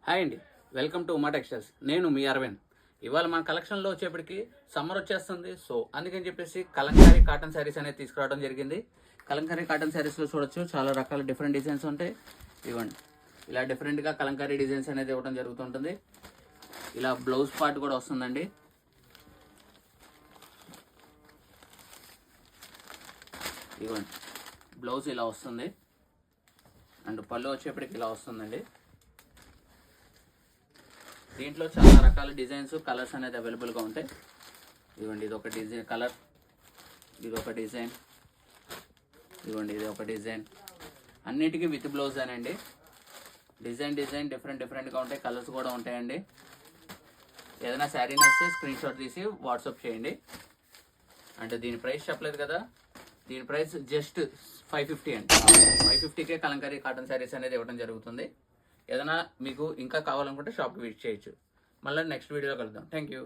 Hi అండి, welcome to Uma textiles. నేను మీ అరవింద్. ఇవాళ మన కలెక్షన్లో వచ్చేప్పటికి సమ్మర్ వచ్చేస్తుంది. సో అందుకని చెప్పేసి కలంకారీ కాటన్ శారీస్ అనేది తీసుకురావడం జరిగింది. కలంకారీ కాటన్ శారీస్లో చూడొచ్చు, చాలా రకాల డిఫరెంట్ డిజైన్స్ ఉంటాయి. ఇవ్వండి, ఇలా డిఫరెంట్గా కలంకారీ డిజైన్స్ అనేది ఇవ్వడం జరుగుతుంటుంది. ఇలా బ్లౌజ్ పార్ట్ కూడా వస్తుందండి. ఇవ్వండి, బ్లౌజ్ ఇలా వస్తుంది అండ్ పళ్ళు వచ్చేప్పటికి ఇలా వస్తుందండి. దీంట్లో చాలా రకాల డిజైన్స్, కలర్స్ అనేది అవైలబుల్గా ఉంటాయి. ఇవ్వండి, ఇది ఒక డిజైన్ కలర్, ఇది ఒక డిజైన్, ఇవ్వండి ఇది ఒక డిజైన్. అన్నిటికీ విత్ బ్లౌజ్ అనండి. డిజైన్ డిఫరెంట్గా ఉంటాయి, కలర్స్ కూడా ఉంటాయండి. ఏదైనా శారీ నచ్చితే స్క్రీన్ షాట్ తీసి వాట్సాప్ చేయండి. అంటే దీని ప్రైస్ చెప్పలేదు కదా, దీని ప్రైస్ జస్ట్ 550 అండి. 550కే కలంకారీ కాటన్ శారీస్ అనేది ఇవ్వడం జరుగుతుంది. ఏదైనా మీకు ఇంకా కావాలనుకుంటే షాప్కి విజిట్ చేయొచ్చు. మళ్ళీ నెక్స్ట్ వీడియోలో కలుద్దాం. Thank you.